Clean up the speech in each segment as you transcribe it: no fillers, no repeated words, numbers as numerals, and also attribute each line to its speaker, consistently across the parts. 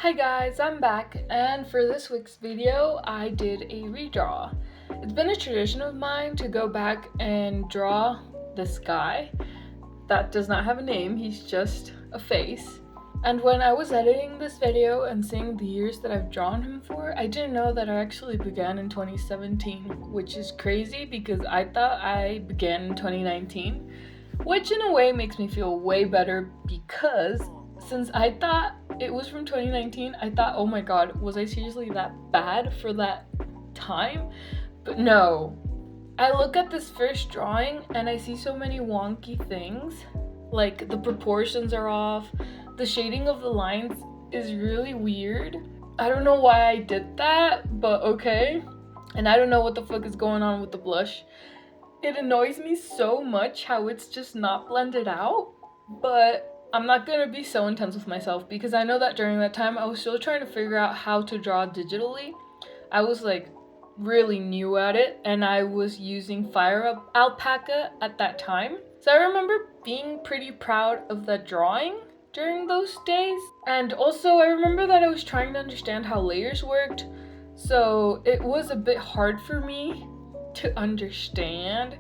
Speaker 1: Hi guys, I'm back, and for this week's video, I did a redraw. It's been a tradition of mine to go back and draw this guy that does not have a name, he's just a face. And when I was editing this video and seeing the years that I've drawn him for, I didn't know that I actually began in 2017, which is crazy because I thought I began in 2019, which in a way makes me feel way better because since I thought it was from 2019, I thought, oh my god, was I seriously that bad for that time? But no. I look at this first drawing and I see so many wonky things. Like the proportions are off, the shading of the lines is really weird. I don't know why I did that, but okay. And I don't know what the fuck is going on with the blush. It annoys me so much how it's just not blended out, but I'm not gonna be so intense with myself because I know that during that time I was still trying to figure out how to draw digitally. I was like really new at it and I was using Fire Alpaca at that time. So I remember being pretty proud of that drawing during those days. And also I remember that I was trying to understand how layers worked. So it was a bit hard for me to understand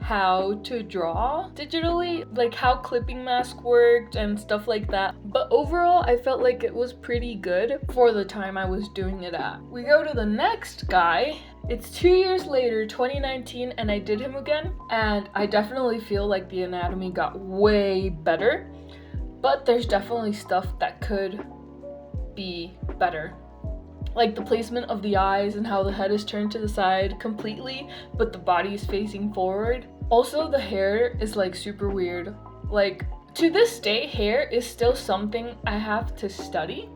Speaker 1: how to draw digitally, like how clipping mask worked and stuff like that. But overall, I felt like it was pretty good for the time I was doing it at. We go to the next guy. It's 2 years later, 2019, and I did him again. And I definitely feel like the anatomy got way better, but there's definitely stuff that could be better. Like the placement of the eyes and how the head is turned to the side completely, but the body is facing forward. Also, the hair is like super weird. Like to this day, hair is still something I have to study.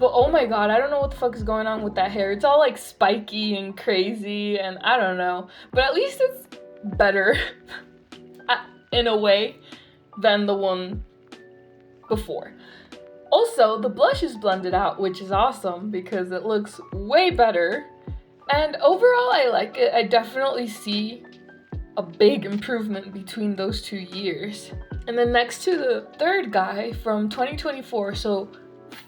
Speaker 1: But oh my god, I don't know what the fuck is going on with that hair. It's all like spiky and crazy and I don't know. But at least it's better in a way than the one before. Also, the blush is blended out, which is awesome because it looks way better. And overall, I like it. I definitely see a big improvement between those 2 years. And then next to the third guy from 2024, so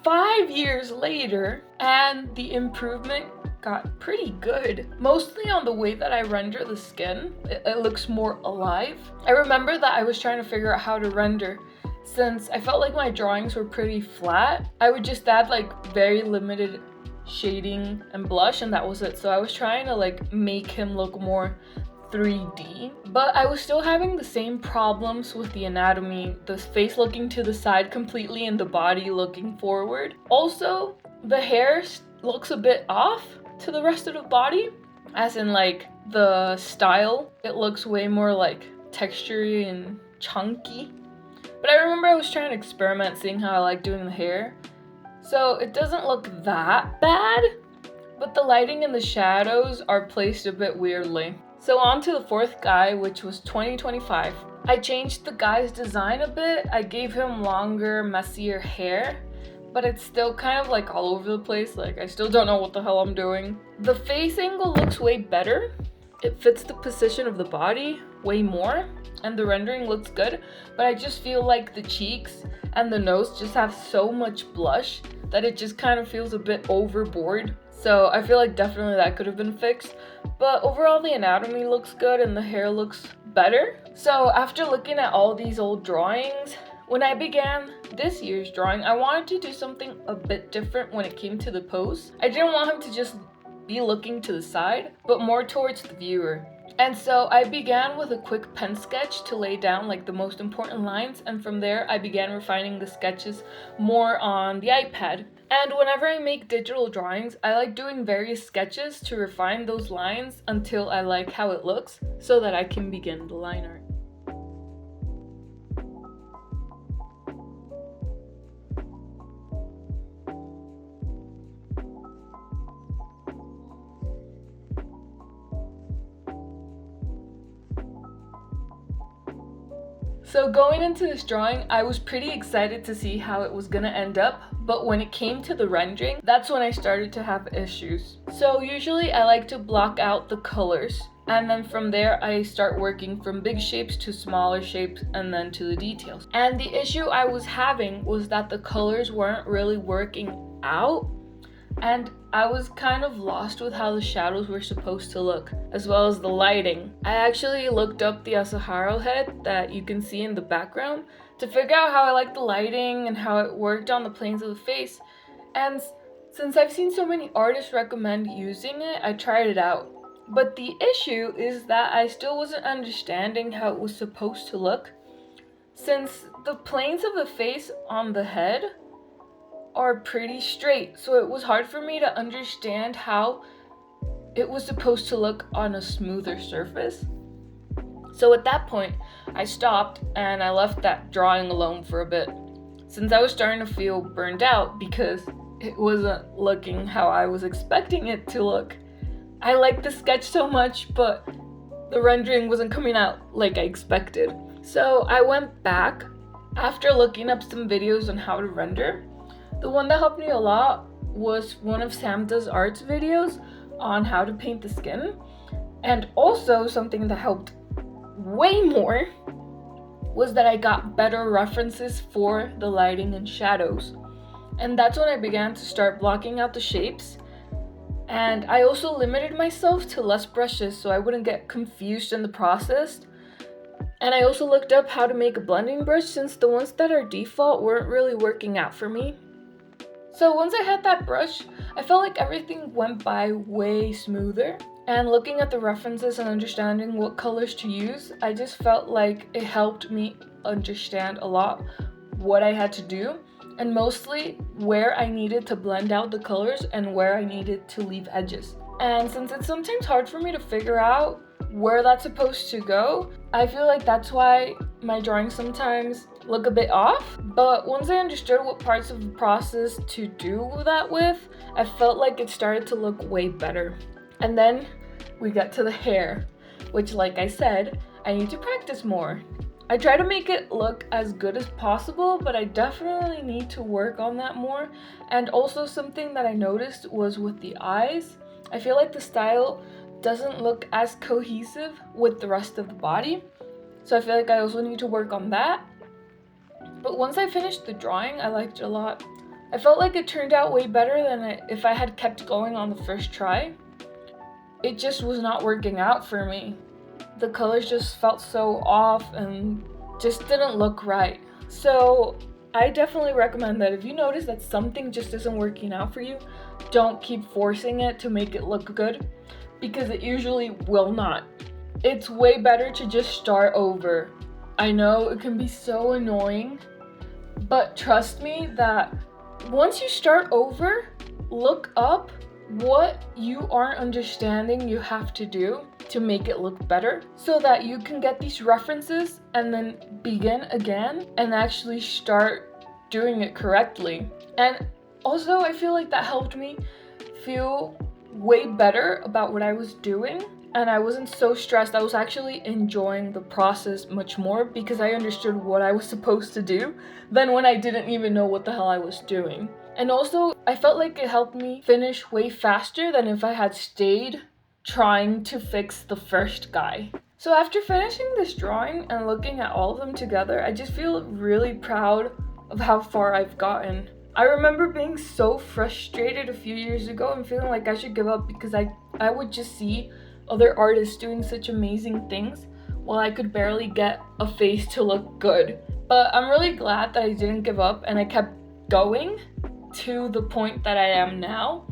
Speaker 1: 5 years later, and the improvement got pretty good. Mostly on the way that I render the skin. It looks more alive. I remember that I was trying to figure out how to render. Since I felt like my drawings were pretty flat, I would just add like very limited shading and blush and that was it. So I was trying to like make him look more 3D, but I was still having the same problems with the anatomy, the face looking to the side completely and the body looking forward. Also, the hair looks a bit off to the rest of the body, as in like the style. It looks way more like textury and chunky. But I remember I was trying to experiment seeing how I like doing the hair. So it doesn't look that bad, but the lighting and the shadows are placed a bit weirdly. So on to the fourth guy, which was 2025. I changed the guy's design a bit. I gave him longer, messier hair, but it's still kind of like all over the place. Like I still don't know what the hell I'm doing. The face angle looks way better. It fits the position of the body way more. And the rendering looks good, but I just feel like the cheeks and the nose just have so much blush that it just kind of feels a bit overboard. So I feel like definitely that could have been fixed, but overall the anatomy looks good and the hair looks better. So after looking at all these old drawings, when I began this year's drawing, I wanted to do something a bit different when it came to the pose. I didn't want him to just be looking to the side, but more towards the viewer. And so I began with a quick pen sketch to lay down like the most important lines, and from there I began refining the sketches more on the iPad. And whenever I make digital drawings, I like doing various sketches to refine those lines until I like how it looks so that I can begin the line art. So going into this drawing, I was pretty excited to see how it was gonna end up, but when it came to the rendering, that's when I started to have issues. So usually I like to block out the colors, and then from there I start working from big shapes to smaller shapes and then to the details. And the issue I was having was that the colors weren't really working out, and I was kind of lost with how the shadows were supposed to look, as well as the lighting. I actually looked up the Asahara head that you can see in the background to figure out how I liked the lighting and how it worked on the planes of the face, and since I've seen so many artists recommend using it, I tried it out. But the issue is that I still wasn't understanding how it was supposed to look, since the planes of the face on the head are pretty straight, so it was hard for me to understand how it was supposed to look on a smoother surface. So at that point, I stopped and I left that drawing alone for a bit, since I was starting to feel burned out because it wasn't looking how I was expecting it to look. I liked the sketch so much, but the rendering wasn't coming out like I expected. So I went back after looking up some videos on how to render. The one that helped me a lot was one of Sam Does Art's videos on how to paint the skin. And also something that helped way more was that I got better references for the lighting and shadows. And that's when I began to start blocking out the shapes. And I also limited myself to less brushes so I wouldn't get confused in the process. And I also looked up how to make a blending brush since the ones that are default weren't really working out for me. So once I had that brush, I felt like everything went by way smoother. And looking at the references and understanding what colors to use, I just felt like it helped me understand a lot what I had to do, and mostly where I needed to blend out the colors and where I needed to leave edges. And since it's sometimes hard for me to figure out where that's supposed to go, I feel like that's why my drawings sometimes look a bit off. But once I understood what parts of the process to do that with, I felt like it started to look way better. And then we got to the hair, which, like I said, I need to practice more. I try to make it look as good as possible, but I definitely need to work on that more. And also something that I noticed was with the eyes. I feel like the style doesn't look as cohesive with the rest of the body. So I feel like I also need to work on that. But once I finished the drawing, I liked it a lot. I felt like it turned out way better than if I had kept going on the first try. It just was not working out for me. The colors just felt so off and just didn't look right. So I definitely recommend that if you notice that something just isn't working out for you, don't keep forcing it to make it look good, because it usually will not. It's way better to just start over. I know it can be so annoying, but trust me that once you start over, look up what you aren't understanding you have to do to make it look better, so that you can get these references and then begin again and actually start doing it correctly. And also I feel like that helped me feel way better about what I was doing, and I wasn't so stressed. I was actually enjoying the process much more because I understood what I was supposed to do than when I didn't even know what the hell I was doing. And also I felt like it helped me finish way faster than if I had stayed trying to fix the first guy. So after finishing this drawing and looking at all of them together, I just feel really proud of how far I've gotten. I remember being so frustrated a few years ago and feeling like I should give up because I would just see other artists doing such amazing things while I could barely get a face to look good. But I'm really glad that I didn't give up and I kept going to the point that I am now.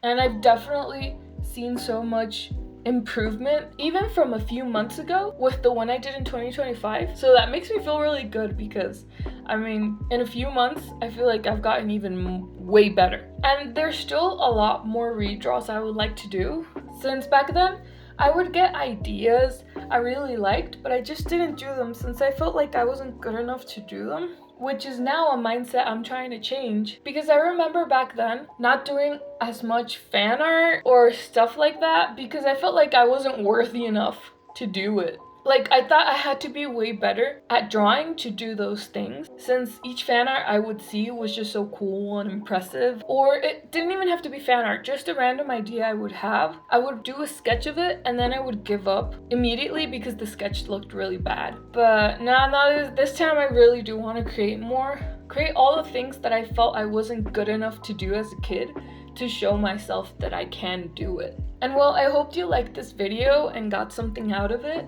Speaker 1: And I've definitely seen so much improvement even from a few months ago with the one I did in 2025. So that makes me feel really good because I mean, in a few months, I feel like I've gotten even way better. And there's still a lot more redraws I would like to do. Since back then, I would get ideas I really liked, but I just didn't do them since I felt like I wasn't good enough to do them. Which is now a mindset I'm trying to change, because I remember back then not doing as much fan art or stuff like that because I felt like I wasn't worthy enough to do it. Like, I thought I had to be way better at drawing to do those things, since each fan art I would see was just so cool and impressive. Or it didn't even have to be fan art, just a random idea I would have. I would do a sketch of it and then I would give up immediately because the sketch looked really bad. But now this time I really do want to create more create all the things that I felt I wasn't good enough to do as a kid to show myself that I can do it. And well, I hope you liked this video and got something out of it.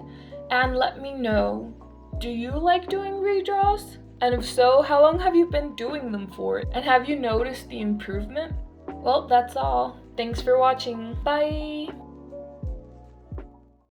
Speaker 1: And let me know, do you like doing redraws? And if so, how long have you been doing them for? And have you noticed the improvement? Well, that's all. Thanks for watching. Bye!